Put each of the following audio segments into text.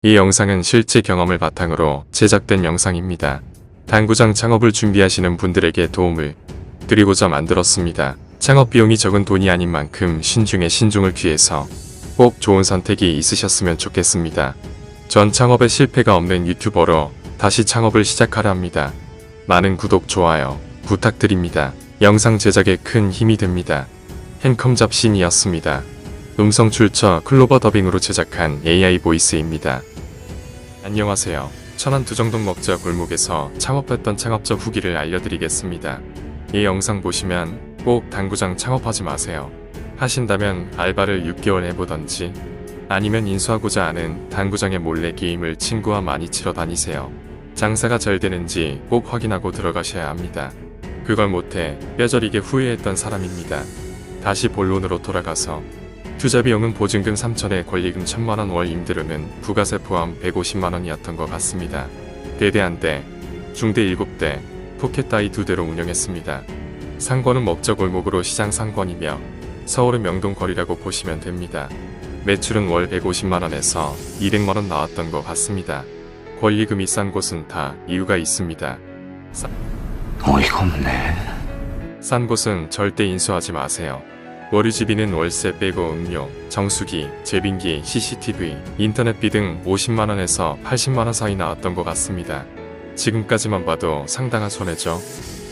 이 영상은 실제 경험을 바탕으로 제작된 영상입니다. 당구장 창업을 준비하시는 분들에게 도움을 드리고자 만들었습니다. 창업 비용이 적은 돈이 아닌 만큼 신중에 신중을 기해서 꼭 좋은 선택이 있으셨으면 좋겠습니다. 전 창업에 실패가 없는 유튜버로 다시 창업을 시작하려 합니다. 많은 구독, 좋아요 부탁드립니다. 영상 제작에 큰 힘이 됩니다. 햄컴 잡신이었습니다. 음성 출처 클로버 더빙으로 제작한 AI 보이스입니다. 안녕하세요. 천안 두정동 먹자 골목에서 창업했던 창업자 후기를 알려드리겠습니다. 이 영상 보시면 꼭 당구장 창업하지 마세요. 하신다면 알바를 6개월 해보던지 아니면 인수하고자 하는 당구장에 몰래 게임을 친구와 많이 치러 다니세요. 장사가 잘 되는지 꼭 확인하고 들어가셔야 합니다. 그걸 못해 뼈저리게 후회했던 사람입니다. 다시 본론으로 돌아가서 투자 비용은 보증금 3천에 권리금 1,000만원, 월 임대료는 부가세 포함 150만원이었던 것 같습니다. 대대 1대, 중대 7대, 포켓 따위 2대로 운영했습니다. 상권은 먹자 골목으로 시장 상권이며 서울은 명동 거리라고 보시면 됩니다. 매출은 월 150만원에서 200만원 나왔던 것 같습니다. 권리금이 싼 곳은 다 이유가 있습니다. 어이가 없네. 싼 곳은 절대 인수하지 마세요. 월유지비는 월세 빼고 음료, 정수기, 제빙기, CCTV, 인터넷비 등 50만원에서 80만원 사이 나왔던 것 같습니다. 지금까지만 봐도 상당한 손해죠.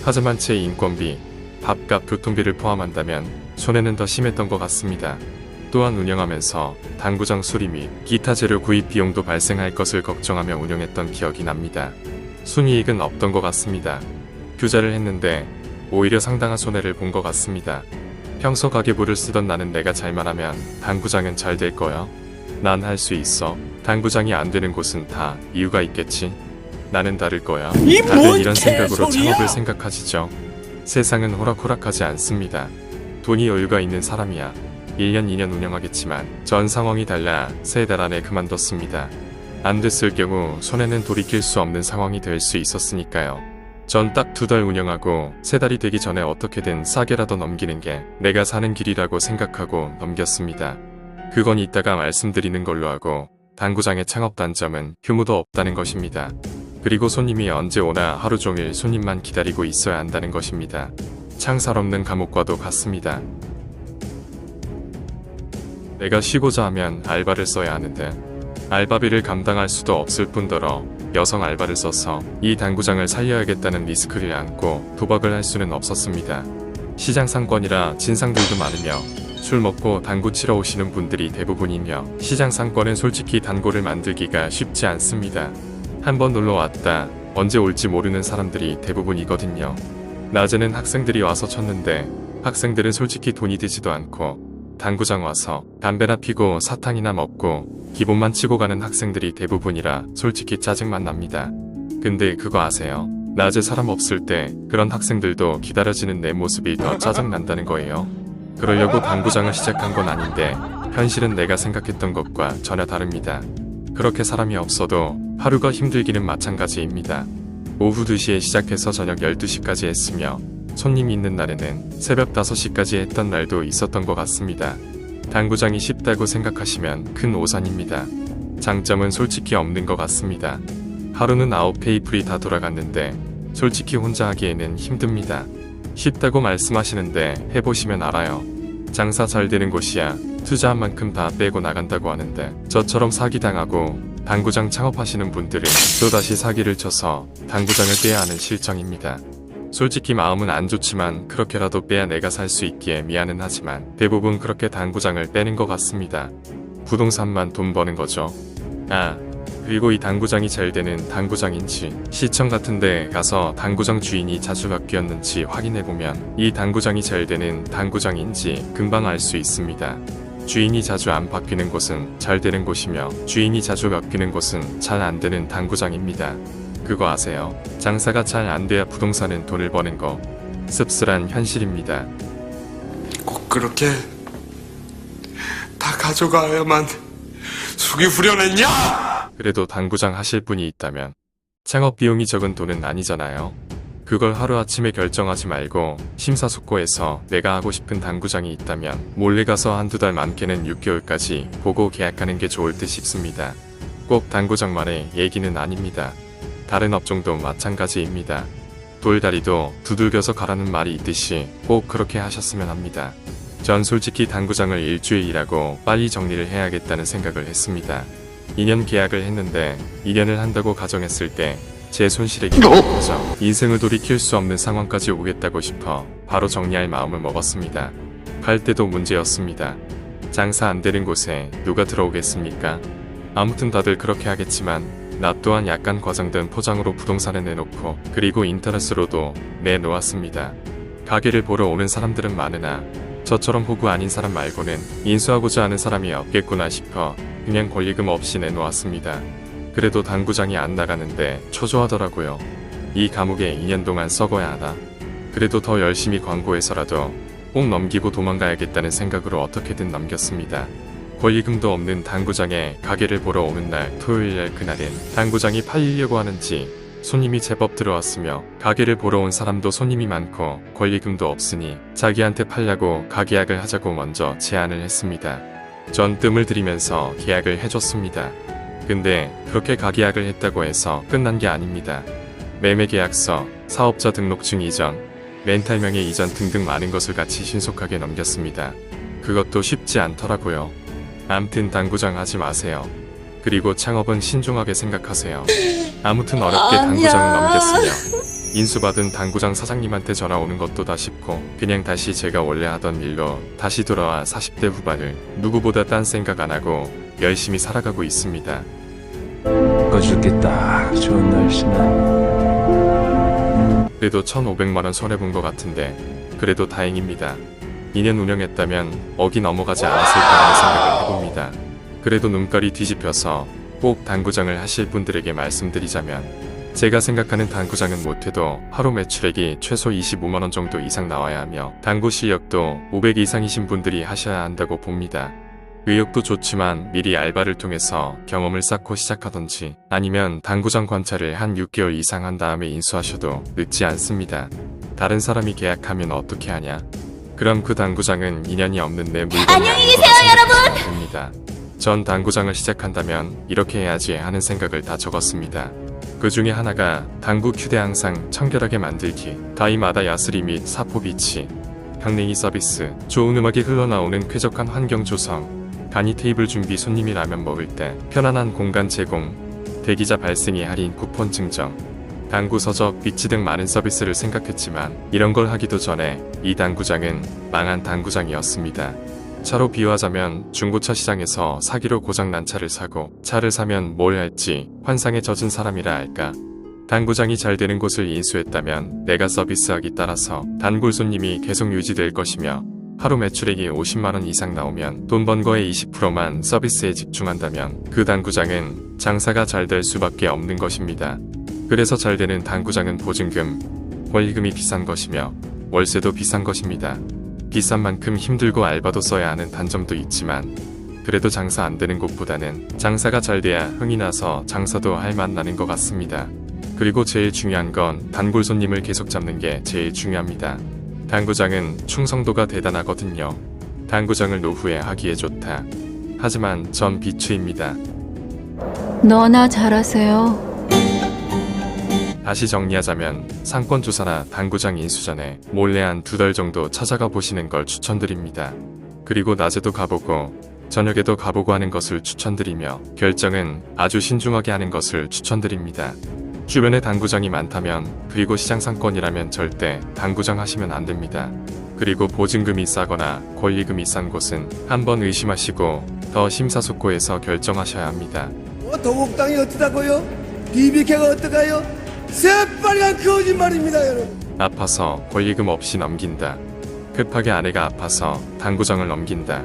하지만 제 인건비, 밥값, 교통비를 포함한다면 손해는 더 심했던 것 같습니다. 또한 운영하면서 당구장 수리 및 기타 재료 구입 비용도 발생할 것을 걱정하며 운영했던 기억이 납니다. 순이익은 없던 것 같습니다. 투자를 했는데 오히려 상당한 손해를 본 것 같습니다. 평소 가계부를 쓰던 나는 내가 잘만 하면 당구장은 잘 될 거야. 난 할 수 있어. 당구장이 안 되는 곳은 다 이유가 있겠지. 나는 다를 거야. 다들 이런 생각으로 창업을 생각하시죠. 세상은 호락호락하지 않습니다. 돈이 여유가 있는 사람이야 1년 2년 운영하겠지만 전 상황이 달라 3달 안에 그만뒀습니다. 안 됐을 경우 손해는 돌이킬 수 없는 상황이 될 수 있었으니까요. 전 딱 2달 운영하고 3달이 되기 전에 어떻게든 싸게라도 넘기는 게 내가 사는 길이라고 생각하고 넘겼습니다. 그건 이따가 말씀드리는 걸로 하고 당구장의 창업 단점은 휴무도 없다는 것입니다. 그리고 손님이 언제 오나 하루 종일 손님만 기다리고 있어야 한다는 것입니다. 창살 없는 감옥과도 같습니다. 내가 쉬고자 하면 알바를 써야 하는데 알바비를 감당할 수도 없을 뿐더러 여성 알바를 써서 이 당구장을 살려야겠다는 리스크를 안고 도박을 할 수는 없었습니다. 시장 상권이라 진상들도 많으며 술 먹고 당구 치러 오시는 분들이 대부분이며 시장 상권은 솔직히 단골을 만들기가 쉽지 않습니다. 한번 놀러 왔다 언제 올지 모르는 사람들이 대부분이거든요. 낮에는 학생들이 와서 쳤는데 학생들은 솔직히 돈이 되지도 않고 당구장 와서 담배나 피고 사탕이나 먹고 기본만 치고 가는 학생들이 대부분이라 솔직히 짜증만 납니다. 근데 그거 아세요? 낮에 사람 없을 때 그런 학생들도 기다려지는 내 모습이 더 짜증난다는 거예요. 그러려고 당구장을 시작한 건 아닌데 현실은 내가 생각했던 것과 전혀 다릅니다. 그렇게 사람이 없어도 하루가 힘들기는 마찬가지입니다. 오후 2시에 시작해서 저녁 12시까지 했으며 손님이 있는 날에는 새벽 5시까지 했던 날도 있었던 것 같습니다. 당구장이 쉽다고 생각하시면 큰 오산입니다. 장점은 솔직히 없는 것 같습니다. 하루는 9테이블이 다 돌아갔는데 솔직히 혼자 하기에는 힘듭니다. 쉽다고 말씀하시는데 해보시면 알아요. 장사 잘 되는 곳이야 투자한 만큼 다 빼고 나간다고 하는데 저처럼 사기당하고 당구장 창업하시는 분들은 또다시 사기를 쳐서 당구장을 빼야 하는 실정입니다. 솔직히 마음은 안 좋지만 그렇게라도 빼야 내가 살 수 있기에 미안은 하지만 대부분 그렇게 당구장을 빼는 것 같습니다. 부동산만 돈 버는 거죠. 그리고 이 당구장이 잘 되는 당구장인지 시청 같은데 가서 당구장 주인이 자주 바뀌었는지 확인해보면 이 당구장이 잘 되는 당구장인지 금방 알 수 있습니다. 주인이 자주 안 바뀌는 곳은 잘 되는 곳이며 주인이 자주 바뀌는 곳은 잘 안 되는 당구장입니다. 그거 아세요? 장사가 잘 안 돼야 부동산은 돈을 버는 거 씁쓸한 현실입니다. 꼭 그렇게 다 가져가야만 속이 후련했냐? 그래도 당구장 하실 분이 있다면 창업 비용이 적은 돈은 아니잖아요. 그걸 하루아침에 결정하지 말고 심사숙고해서 내가 하고 싶은 당구장이 있다면 몰래 가서 한두 달 많게는 6개월까지 보고 계약하는 게 좋을 듯 싶습니다. 꼭 당구장만의 얘기는 아닙니다. 다른 업종도 마찬가지입니다. 돌다리도 두들겨서 가라는 말이 있듯이 꼭 그렇게 하셨으면 합니다. 전 솔직히 당구장을 일주일 일하고 빨리 정리를 해야겠다는 생각을 했습니다. 2년 계약을 했는데 2년을 한다고 가정했을 때 제 손실액이 커져 인생을 돌이킬 수 없는 상황까지 오겠다고 싶어 바로 정리할 마음을 먹었습니다. 갈 때도 문제였습니다. 장사 안 되는 곳에 누가 들어오겠습니까? 아무튼 다들 그렇게 하겠지만 나 또한 약간 과장된 포장으로 부동산에 내놓고 그리고 인터넷으로도 내놓았습니다. 가게를 보러 오는 사람들은 많으나 저처럼 호구 아닌 사람 말고는 인수하고자 하는 사람이 없겠구나 싶어 그냥 권리금 없이 내놓았습니다. 그래도 당구장이 안 나가는데 초조하더라고요. 이 감옥에 2년 동안 썩어야 하나? 그래도 더 열심히 광고해서라도 꼭 넘기고 도망가야겠다는 생각으로 어떻게든 넘겼습니다. 권리금도 없는 당구장에 가게를 보러 오는 날 토요일날 그날은 당구장이 팔리려고 하는지 손님이 제법 들어왔으며 가게를 보러 온 사람도 손님이 많고 권리금도 없으니 자기한테 팔려고 가계약을 하자고 먼저 제안을 했습니다. 전 뜸을 들이면서 계약을 해줬습니다. 근데 그렇게 가계약을 했다고 해서 끝난 게 아닙니다. 매매계약서, 사업자 등록증 이전, 렌탈명의 이전 등등 많은 것을 같이 신속하게 넘겼습니다. 그것도 쉽지 않더라고요. 암튼 당구장 하지 마세요. 그리고 창업은 신중하게 생각하세요. 아무튼 어렵게 당구장을 넘겼으며 인수받은 당구장 사장님한테 전화 오는 것도 다 싶고 그냥 다시 제가 원래 하던 일로 다시 돌아와 40대 후반을 누구보다 딴 생각 안 하고 열심히 살아가고 있습니다. 죽겠다. 좋은 날씨네. 그래도 1,500만원 손해본 것 같은데 그래도 다행입니다. 2년 운영했다면 억이 넘어가지 않았을까라는 생각을 해봅니다. 그래도 눈깔이 뒤집혀서 꼭 당구장을 하실 분들에게 말씀드리자면 제가 생각하는 당구장은 못해도 하루 매출액이 최소 25만원 정도 이상 나와야 하며 당구 실력도 500 이상이신 분들이 하셔야 한다고 봅니다. 의욕도 좋지만 미리 알바를 통해서 경험을 쌓고 시작하던지 아니면 당구장 관찰을 한 6개월 이상 한 다음에 인수하셔도 늦지 않습니다. 다른 사람이 계약하면 어떻게 하냐? 그럼 그 당구장은 인연이 없는 내 물건이 안녕히 계세요, 여러분! 됩니다. 전 당구장을 시작한다면 이렇게 해야지 하는 생각을 다 적었습니다. 그 중에 하나가 당구 큐대 항상 청결하게 만들기, 다이마다 야스리 및 사포 비치, 강냉이 서비스, 좋은 음악이 흘러나오는 쾌적한 환경 조성, 간이 테이블 준비, 손님이 라면 먹을 때 편안한 공간 제공, 대기자 발생이 할인 쿠폰 증정, 당구 서적, 비치 등 많은 서비스를 생각했지만 이런 걸 하기도 전에 이 당구장은 망한 당구장이었습니다. 차로 비유하자면 중고차 시장에서 사기로 고장난 차를 사고 차를 사면 뭘 할지 환상에 젖은 사람이라 할까. 당구장이 잘 되는 곳을 인수했다면 내가 서비스하기 따라서 단골 손님이 계속 유지될 것이며 하루 매출액이 50만원 이상 나오면 돈 번 거의 20%만 서비스에 집중한다면 그 당구장은 장사가 잘 될 수밖에 없는 것입니다. 그래서 잘 되는 당구장은 보증금, 권리금이 비싼 것이며 월세도 비싼 것입니다. 비싼 만큼 힘들고 알바도 써야 하는 단점도 있지만 그래도 장사 안 되는 곳보다는 장사가 잘 돼야 흥이 나서 장사도 할 맛 나는 것 같습니다. 그리고 제일 중요한 건 단골 손님을 계속 잡는 게 제일 중요합니다. 당구장은 충성도가 대단하거든요. 당구장을 노후에 하기에 좋다. 하지만 전 비추입니다. 너나 잘하세요. 다시 정리하자면 상권조사나 당구장 인수 전에 몰래 한 2달 정도 찾아가 보시는 걸 추천드립니다. 그리고 낮에도 가보고 저녁에도 가보고 하는 것을 추천드리며 결정은 아주 신중하게 하는 것을 추천드립니다. 주변에 당구장이 많다면 그리고 시장 상권이라면 절대 당구장 하시면 안 됩니다. 그리고 보증금이 싸거나 권리금이 싼 곳은 한번 의심하시고 더 심사숙고해서 결정하셔야 합니다. 동국당이 어떠다고요? BBK가 어떠가요? 새빨간 거짓말입니다, 여러분. 아파서 권리금 없이 넘긴다. 급하게 아내가 아파서 당구장을 넘긴다.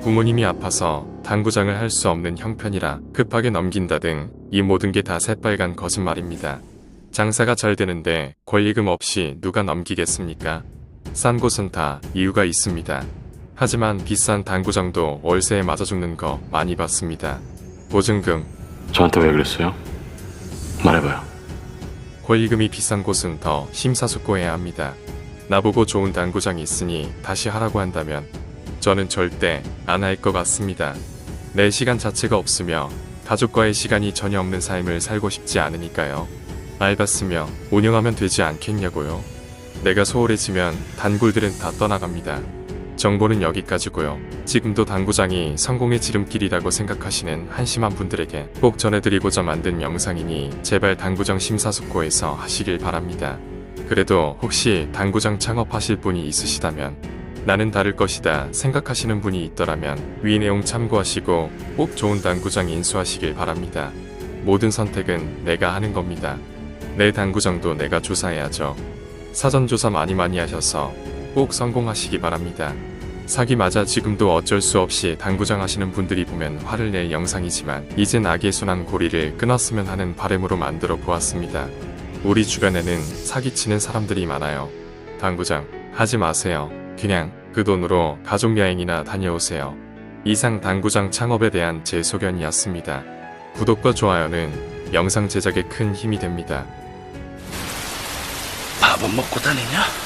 부모님이 아파서 당구장을 할 수 없는 형편이라 급하게 넘긴다 등 이 모든 게 다 새빨간 거짓말입니다. 장사가 잘 되는데 권리금 없이 누가 넘기겠습니까? 싼 곳은 다 이유가 있습니다. 하지만 비싼 당구장도 월세에 맞아 죽는 거 많이 봤습니다. 보증금, 저한테 왜 그랬어요? 말해봐요. 권리금이 비싼 곳은 더 심사숙고해야 합니다. 나보고 좋은 당구장이 있으니 다시 하라고 한다면 저는 절대 안 할 것 같습니다. 내 시간 자체가 없으며 가족과의 시간이 전혀 없는 삶을 살고 싶지 않으니까요. 알바 쓰며 운영하면 되지 않겠냐고요. 내가 소홀해지면 단골들은 다 떠나갑니다. 정보는 여기까지고요. 지금도 당구장이 성공의 지름길이라고 생각하시는 한심한 분들에게 꼭 전해드리고자 만든 영상이니 제발 당구장 심사숙고해서 하시길 바랍니다. 그래도 혹시 당구장 창업하실 분이 있으시다면 나는 다를 것이다 생각하시는 분이 있더라면 위 내용 참고하시고 꼭 좋은 당구장 인수하시길 바랍니다. 모든 선택은 내가 하는 겁니다. 내 당구장도 내가 조사해야죠. 사전조사 많이 하셔서 꼭 성공하시기 바랍니다. 사기 맞아 지금도 어쩔 수 없이 당구장 하시는 분들이 보면 화를 낼 영상이지만 이젠 악의 순환 고리를 끊었으면 하는 바람으로 만들어 보았습니다. 우리 주변에는 사기치는 사람들이 많아요. 당구장 하지 마세요. 그냥 그 돈으로 가족여행이나 다녀오세요. 이상 당구장 창업에 대한 제 소견이었습니다. 구독과 좋아요는 영상 제작에 큰 힘이 됩니다. 밥은 먹고 다니냐?